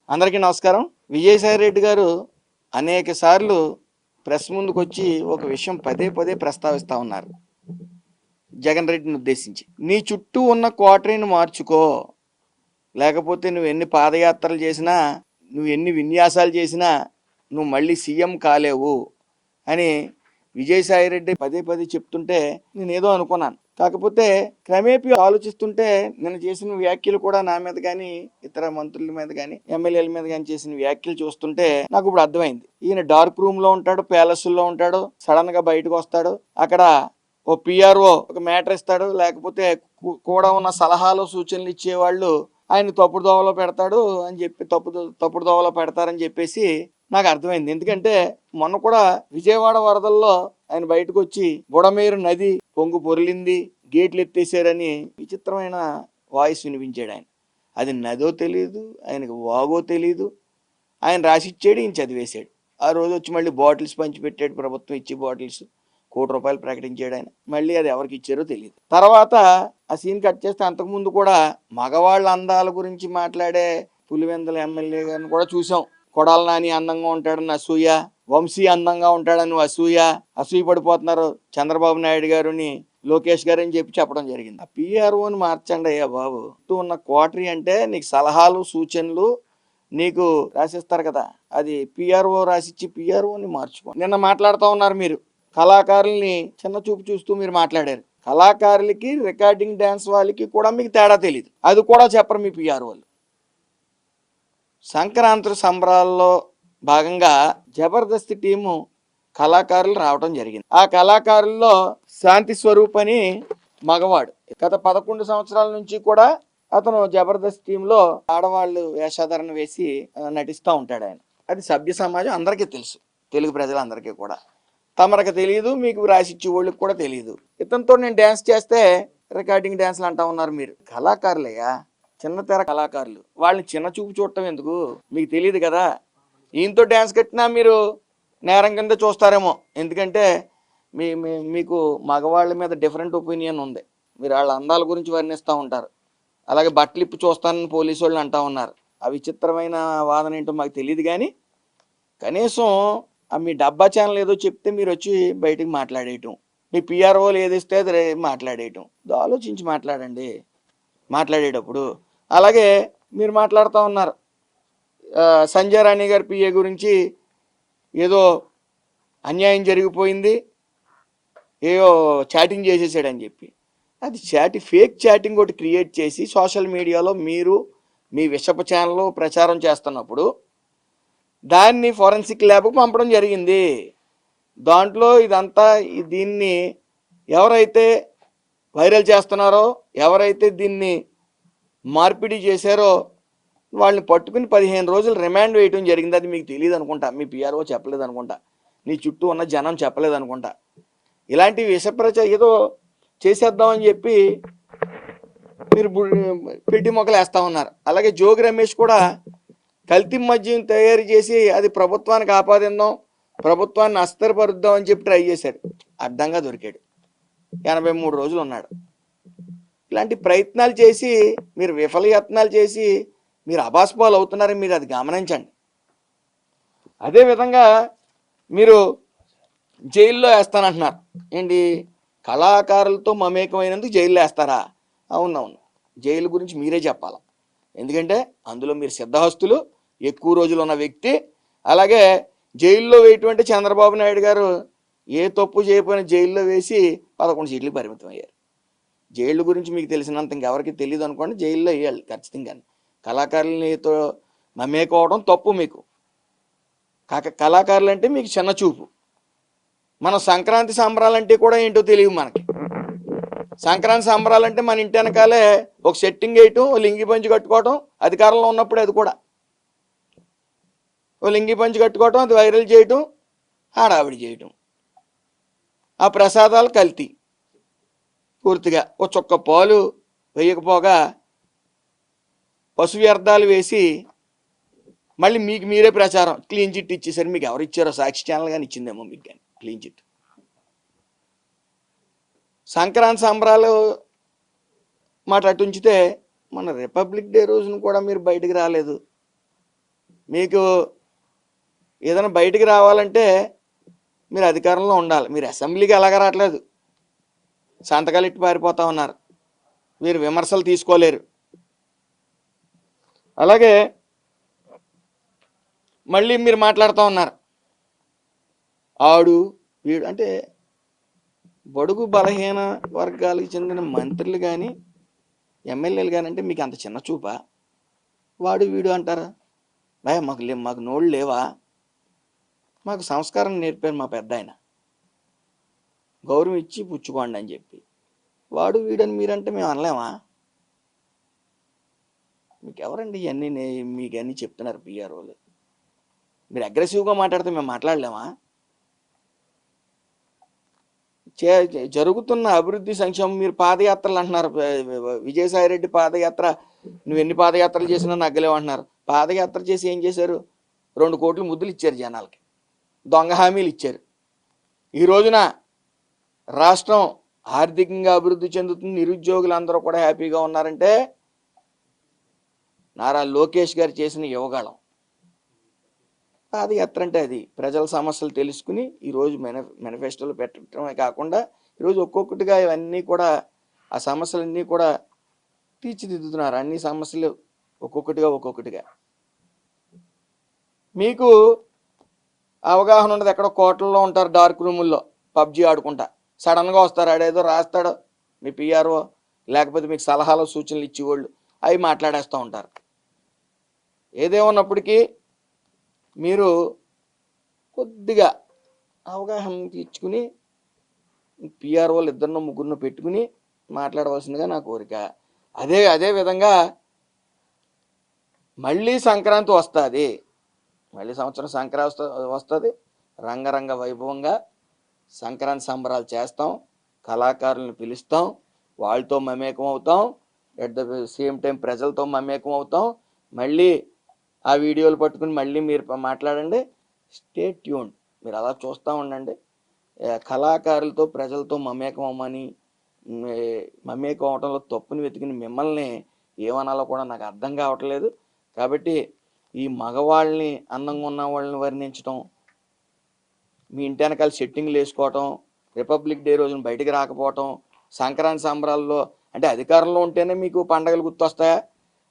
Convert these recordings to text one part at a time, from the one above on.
అందరికీ నమస్కారం. విజయసాయి రెడ్డి గారు అనేక సార్లు ప్రెస్ ముందుకు వచ్చి ఒక విషయం పదే పదే ప్రస్తావిస్తా ఉన్నారు. జగన్ రెడ్డిని ఉద్దేశించి, నీ చుట్టూ ఉన్న కోటరీని మార్చుకో, లేకపోతే నువ్వు ఎన్ని పాదయాత్రలు చేసినా, నువ్వు ఎన్ని విన్యాసాలు చేసినా నువ్వు మళ్ళీ సీఎం కాలేవు అని విజయసాయి రెడ్డి పదే పదే చెప్తుంటే నేనేదో అనుకున్నాను. కాకపోతే క్రమేపీ ఆలోచిస్తుంటే నిన్న చేసిన వ్యాఖ్యలు కూడా నా మీద కానీ ఇతర మంత్రుల మీద కానీ ఎమ్మెల్యేల మీద కానీ చేసిన వ్యాఖ్యలు చూస్తుంటే నాకు ఇప్పుడు అర్థమైంది. ఈయన డార్క్ రూమ్ లో ఉంటాడు, ప్యాలెస్లో ఉంటాడు, సడన్ గా బయటకు వస్తాడు, అక్కడ ఓ పిఆర్ఓ ఒక మ్యాటర్ ఇస్తాడు, లేకపోతే కూడా ఉన్న సలహాలు సూచనలు ఇచ్చేవాళ్ళు ఆయన తప్పుడు దోవలో పెడతాడు అని చెప్పి తప్పుడు దోవలో పెడతారని చెప్పేసి నాకు అర్థమైంది. ఎందుకంటే మొన్న కూడా విజయవాడ వరదల్లో ఆయన బయటకు వచ్చి బుడమేరు నది పొంగు పొరిలింది, గేట్లు ఎత్తేసారని విచిత్రమైన వాయిస్ వినిపించాడు ఆయన. అది నదో తెలియదు, ఆయనకు వాగో తెలియదు, ఆయన రాసిచ్చాడు, ఈయన చదివేశాడు. ఆ రోజు వచ్చి మళ్ళీ బాటిల్స్ పంచిపెట్టాడు, ప్రభుత్వం ఇచ్చి బాటిల్స్ ₹1 ప్రకటించాడు ఆయన. మళ్ళీ అది ఎవరికి ఇచ్చారో తెలియదు. తర్వాత ఆ సీన్ కట్ చేస్తే అంతకుముందు కూడా మగవాళ్ళ అందాల గురించి మాట్లాడే పులివెందుల ఎమ్మెల్యే గారిని కూడా చూసాం. కొడాల నాని అందంగా ఉంటాడని అసూయ, వంశీ అందంగా ఉంటాడని అసూయ పడిపోతున్నారు చంద్రబాబు నాయుడు గారుని, లోకేష్ గారు అని చెప్పడం జరిగింది. ఆ పిఆర్ఓని మార్చండి అయ్యా బాబు. ఉన్న కోటరీ అంటే నీకు సలహాలు సూచనలు నీకు రాసిస్తారు కదా, అది పిఆర్ఓ రాసిచ్చి పిఆర్ఓని మార్చుకో. నిన్న మాట్లాడుతూ ఉన్నారు మీరు, కళాకారుల్ని చిన్న చూపు చూస్తూ మీరు మాట్లాడారు. కళాకారులకి రికార్డింగ్ డ్యాన్స్ వాళ్ళకి కూడా మీకు తేడా తెలియదు, అది కూడా చెప్పరు మీ పిఆర్ఓలు. సంక్రాంతి సంబరాల్లో భాగంగా జబర్దస్త్ టీము కళాకారులు రావడం జరిగింది. ఆ కళాకారుల్లో శాంతి స్వరూప్ అని మగవాడు గత 11 సంవత్సరాల నుంచి కూడా అతను జబర్దస్త్ టీంలో ఆడవాళ్ళు వేషాధారణ వేసి నటిస్తూ ఉంటాడు ఆయన. అది సభ్య సమాజం అందరికీ తెలుసు, తెలుగు ప్రజలందరికీ కూడా. తమరికి తెలియదు, మీకు రాసిచ్చే వాళ్ళకి కూడా తెలియదు. ఇతనితో నేను డ్యాన్స్ చేస్తే రికార్డింగ్ డ్యాన్స్లు అంటా ఉన్నారు మీరు. కళాకారులయ్యా, చిన్న తెర కళాకారులు, వాళ్ళని చిన్న చూపు చూడటం ఎందుకు? మీకు తెలియదు కదా. ఈయనతో డ్యాన్స్ కట్టినా మీరు నేరం కింద చూస్తారేమో, ఎందుకంటే మీకు మగవాళ్ళ మీద డిఫరెంట్ ఒపీనియన్ ఉంది. మీరు వాళ్ళ అందాల గురించి వర్ణిస్తూ ఉంటారు, అలాగే బట్టలిప్పి చూస్తానని పోలీసు వాళ్ళు అంటూ ఉన్నారు. ఆ విచిత్రమైన వాదన ఏంటో మాకు తెలియదు, కానీ కనీసం మీ డబ్బా ఛానల్ ఏదో చెప్తే మీరు వచ్చి బయటికి మాట్లాడేయటం, మీ పిఆర్ఓలు ఏదిస్తే అది మాట్లాడేయటం, ఆలోచించి మాట్లాడండి మాట్లాడేటప్పుడు. అలాగే మీరు మాట్లాడుతూ ఉన్నారు సంజయ్ రాణి గారి పిఏ గురించి, ఏదో అన్యాయం జరిగిపోయింది, ఏదో చాటింగ్ చేసేసాడని చెప్పి. అది ఫేక్ చాటింగ్ ఒకటి క్రియేట్ చేసి సోషల్ మీడియాలో మీరు మీ విషపు ఛానల్ ప్రచారం చేస్తున్నప్పుడు దాన్ని ఫోరెన్సిక్ ల్యాబ్కు పంపడం జరిగింది. దాంట్లో ఇదంతా దీన్ని ఎవరైతే వైరల్ చేస్తున్నారో, ఎవరైతే దీన్ని మార్పిడి చేశారో వాళ్ళని పట్టుకుని 15 రోజులు రిమాండ్ వేయడం జరిగింది. అది మీకు తెలియదు అనుకుంటా, మీ పిఆర్ఓ చెప్పలేదు అనుకుంటా, నీ చుట్టూ ఉన్న జనం చెప్పలేదు అనుకుంటా. ఇలాంటి ఏదో చేసేద్దామని చెప్పి మీరు పెట్టి మొక్కలు వేస్తూ ఉన్నారు. అలాగే జోగి రమేష్ కూడా కల్తీ మద్యం తయారు చేసి అది ప్రభుత్వానికి ఆపాదిద్దాం, ప్రభుత్వాన్ని అస్థిరపరుద్దాం అని చెప్పి ట్రై చేశాడు, అడ్డంగా దొరికాడు, 83 రోజులు ఉన్నాడు. ఇలాంటి ప్రయత్నాలు చేసి మీరు విఫలయత్నాలు చేసి మీరు అబాస్పాలు అవుతున్నారని మీరు అది గమనించండి. అదేవిధంగా మీరు జైల్లో వేస్తానంటున్నారు ఏంటి? కళాకారులతో మమేకమైనందుకు జైల్లో వేస్తారా? అవునవును, జైలు గురించి మీరే చెప్పాలి, ఎందుకంటే అందులో మీరు సిద్ధహస్తులు, ఎక్కువ రోజులు ఉన్న వ్యక్తి. అలాగే జైల్లో వేయటువంటి చంద్రబాబు నాయుడు గారు ఏ తప్పు చేయకపోయినా జైల్లో వేసి 11 సీట్లకు పరిమితం అయ్యారు. జైలు గురించి మీకు తెలిసినంత ఇంకెవరికి తెలియదు అనుకోండి, జైల్లో వేయాలి ఖచ్చితంగా. కళాకారులతో మమేకోవడం తప్పు మీకు. కళాకారులు అంటే మీకు చిన్న చూపు. మన సంక్రాంతి సంబరాలంటే కూడా ఏంటో తెలియదు మనకి. సంక్రాంతి సంబరాలంటే మన ఇంటి వెనకాలే ఒక సెట్టింగ్ వేయటం, లింగి పంచి కట్టుకోవటం, అధికారంలో ఉన్నప్పుడు అది కూడా ఓ లింగి పంచి కట్టుకోవటం, అది వైరల్ చేయటం, హడావిడి చేయటం, ఆ ప్రసాదాలు కల్తీ పూర్తిగా. ఓ చుక్క పాలు వేయకపోగా పశు వ్యర్థాలు వేసి మళ్ళీ మీకు మీరే ప్రచారం, క్లీన్ చిట్ ఇచ్చేసరి. మీకు ఎవరు ఇచ్చారో? సాక్షి ఛానల్ కానీ ఇచ్చిందేమో మీకు కానీ క్లీన్ చిట్. సంక్రాంతి సంబరాలు మాట అటు ఉంచితే మన రిపబ్లిక్ డే రోజున కూడా మీరు బయటికి రాలేదు. మీకు ఏదైనా బయటికి రావాలంటే మీరు అధికారంలో ఉండాలి. మీరు అసెంబ్లీకి ఎలాగ రావట్లేదు, సంతకాలు ఇట్టి పారిపోతా ఉన్నారు, మీరు విమర్శలు తీసుకోలేరు. అలాగే మళ్ళీ మీరు మాట్లాడుతూ ఉన్నారు ఆడు వీడు అంటే. బడుగు బలహీన వర్గాలకు చెందిన మంత్రులు కానీ ఎమ్మెల్యేలు కానీ అంటే మీకు అంత చిన్న చూపా? వాడు వీడు అంటారా? భయ మాకు నోళ్ళు లేవా? మాకు సంస్కారం నేర్పారు మా పెద్ద ఆయన, గౌరవం ఇచ్చి పుచ్చుకోండి అని చెప్పి. వాడు వీడని మీరంటే మేము అనలేమా? మీకు ఎవరండి ఇవన్నీ మీకు అన్నీ చెప్తున్నారు పిఆర్ఓలు? మీరు అగ్రెసివ్గా మాట్లాడితే మేము మాట్లాడలేమా? జరుగుతున్న అభివృద్ధి సంక్షేమం మీరు పాదయాత్రలు అంటున్నారు. విజయసాయిరెడ్డి పాదయాత్ర, నువ్వు ఎన్ని పాదయాత్రలు చేసినా నగ్గలేవు అంటున్నారు. పాదయాత్ర చేసి ఏం చేశారు? 2 కోట్ల ముద్దులు ఇచ్చారు జనాలకి, దొంగ హామీలు ఇచ్చారు. ఈ రోజున రాష్ట్రం ఆర్థికంగా అభివృద్ధి చెందుతుంది, నిరుద్యోగులు అందరూ కూడా హ్యాపీగా ఉన్నారంటే నారా లోకేష్ గారు చేసిన యువగాళం. పాదయాత్ర అంటే అది ప్రజల సమస్యలు తెలుసుకుని ఈరోజు మేనిఫెస్టోలో పెట్టడమే కాకుండా ఈరోజు ఒక్కొక్కటిగా ఇవన్నీ కూడా ఆ సమస్యలన్నీ కూడా తీర్చిదిద్దుతున్నారు. అన్ని సమస్యలు ఒక్కొక్కటిగా మీకు అవగాహన ఉండదు. ఎక్కడో కోటల్లో ఉంటారు, డార్క్ రూముల్లో పబ్జీ ఆడుకుంటా. సడన్గా వస్తారు, ఆడేదో రాస్తాడు మీ పిఆర్ఓ, లేకపోతే మీకు సలహాలు సూచనలు ఇచ్చేవాళ్ళు, అవి మాట్లాడేస్తూ ఉంటారు. ఏదేమన్నప్పటికీ మీరు కొద్దిగా అవగాహన తీర్చుకుని పిఆర్ఓలు 2-3 పెట్టుకుని మాట్లాడవలసిందిగా నా కోరిక. అదే విధంగా మళ్ళీ సంక్రాంతి వస్తుంది, మళ్ళీ సంవత్సరం సంక్రాంతి వస్తుంది. రంగరంగ వైభవంగా సంక్రాంతి సంబరాలు చేస్తాం, కళాకారులను పిలుస్తాం, వాళ్ళతో మమేకం అవుతాం, ఎట్ ద సేమ్ టైం ప్రజలతో మమేకం అవుతాం. మళ్ళీ ఆ వీడియోలు పట్టుకుని మళ్ళీ మీరు మాట్లాడండి. స్టే ట్యూన్, మీరు అలా చూస్తూ ఉండండి. కళాకారులతో ప్రజలతో మమేకం అవ్వమని, మమేకం అవడంలో తప్పుని వెతికిన మిమ్మల్ని ఏమనాలో కూడా నాకు అర్థం కావట్లేదు. కాబట్టి ఈ మగవాళ్ళని, అందంగా ఉన్న వాళ్ళని వర్ణించడం, మీ ఇంటి వెనకాల సెట్టింగ్లు వేసుకోవటం, రిపబ్లిక్ డే రోజున బయటికి రాకపోవటం, సంక్రాంతి సంబరాల్లో అంటే అధికారంలో ఉంటేనే మీకు పండగలు గుర్తొస్తాయా?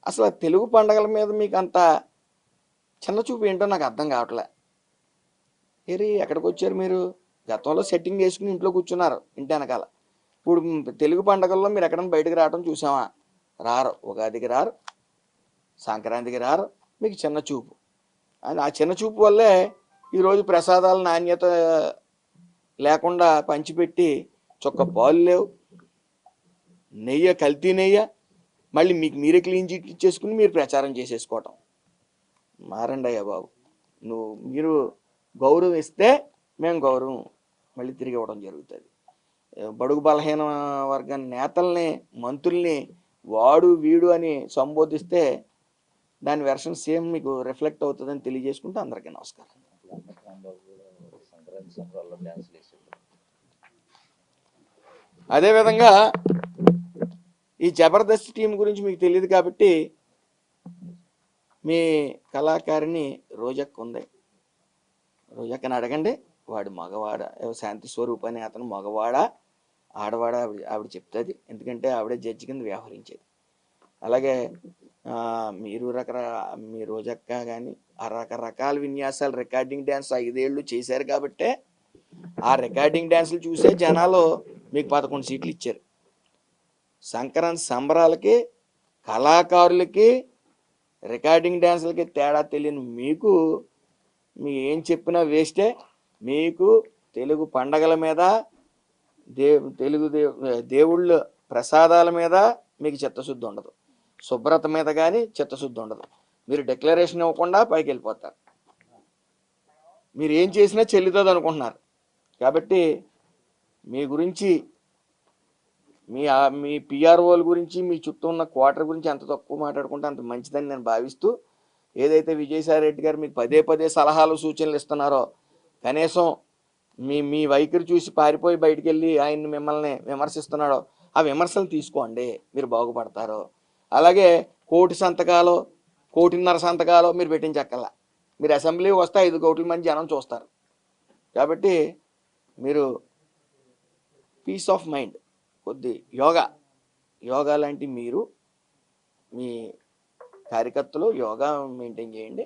అసలు తెలుగు పండగల మీద మీకు అంత చిన్న చూపు ఏంటో నాకు అర్థం కావట్లే. ఎక్కడికి వచ్చారు మీరు? గతంలో సెట్టింగ్ వేసుకుని ఇంట్లో కూర్చున్నారు ఇంటి వెనకాల. ఇప్పుడు తెలుగు పండగల్లో మీరు ఎక్కడైనా బయటకు రావడం చూసామా? రారు. ఉగాదికి రారు, సంక్రాంతికి రారు. మీకు చిన్న చూపు. ఆ చిన్న చూపు వల్లే ఈరోజు ప్రసాదాల నాణ్యత లేకుండా పంచిపెట్టి చొక్క పాలు లేవు, నెయ్యి కల్తీ నెయ్యి, మళ్ళీ మీకు మీరే క్లీన్ చిట్ ఇచ్చేసుకుని మీరు ప్రచారం చేసేసుకోవటం. మారండి అయ్యా బాబు. మీరు గౌరవం ఇస్తే మేము గౌరవం మళ్ళీ తిరిగి ఇవ్వడం జరుగుతుంది. బడుగు బలహీన వర్గ నేతల్ని, మంత్రుల్ని వాడు వీడు అని సంబోధిస్తే దాని వెర్షన్ సేమ్ మీకు రిఫ్లెక్ట్ అవుతుందని తెలియజేసుకుంటూ అందరికీ నమస్కారం. అదేవిధంగా ఈ జబర్దస్త్ టీం గురించి మీకు తెలియదు కాబట్టి మీ కళాకారిణి రోజక్క ఉంది, రోజక్కని అడగండి. వాడు మగవాడ, శాంతి స్వరూప్ అని అతను మగవాడా ఆడవాడా ఆవిడ చెప్తుంది, ఎందుకంటే ఆవిడే జడ్జి కింద వ్యవహరించేది. అలాగే మీరు మీ రోజక్క కానీ ఆ రకరకాల విన్యాసాలు, రికార్డింగ్ డ్యాన్స్ 5 ఏళ్ళు చేశారు కాబట్టే ఆ రికార్డింగ్ డ్యాన్సులు చూసే జనాలు మీకు 11 సీట్లు ఇచ్చారు. సంక్రాంతి సంబరాలకి, కళాకారులకి, రికార్డింగ్ డ్యాన్సులకి తేడా తెలియని మీకు ఏం చెప్పినా వేస్టే. మీకు తెలుగు పండగల మీద, తెలుగు దేవుళ్ళ ప్రసాదాల మీద మీకు చిత్తశుద్ధి ఉండదు, శుభ్రత మీద కానీ చిత్తశుద్ధి ఉండదు. మీరు డిక్లరేషన్ ఇవ్వకుండా పైకి వెళ్ళిపోతారు. మీరు ఏం చేసినా చెల్లుతుంది అనుకుంటున్నారు. కాబట్టి మీ గురించి, మీ పిఆర్ఓల గురించి, మీ చుట్టూ ఉన్న క్వార్టర్ గురించి ఎంత తక్కువ మాట్లాడుకుంటే అంత మంచిదని నేను భావిస్తూ, ఏదైతే విజయసాయి రెడ్డి గారు మీకు పదే సలహాలు సూచనలు ఇస్తున్నారో, కనీసం మీ వైఖరి చూసి పారిపోయి బయటికి వెళ్ళి ఆయన్ని మిమ్మల్ని విమర్శిస్తున్నాడో ఆ విమర్శలు తీసుకోండి, మీరు బాగుపడతారు. అలాగే 1,000 సంతకాలు, 1,50,000 సంతకాలు మీరు పెట్టించక్కల్లా. మీరు అసెంబ్లీ వస్తే 5 కోట్ల మంది జనం చూస్తారు. కాబట్టి మీరు పీస్ ఆఫ్ మైండ్ కొద్ది యోగా లాంటి మీరు మీ కార్యకర్తలు యోగా మెయింటైన్ చేయండి.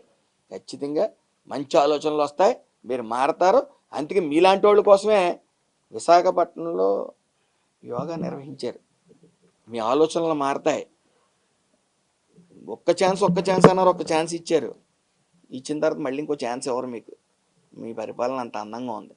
ఖచ్చితంగా మంచి ఆలోచనలు వస్తాయి, మీరు మారతారు. అందుకే మీలాంటి వాళ్ళ కోసమే విశాఖపట్నంలో యోగా నిర్వహించారు. మీ ఆలోచనలు మారతాయి. ఒక్క ఛాన్స్ అన్నారు, ఒక్క ఛాన్స్ ఇచ్చారు. ఇచ్చిన తర్వాత మళ్ళీ ఇంకో ఛాన్స్ ఎవరు మీకు? మీ పరిపాలన అంత అందంగా ఉంది.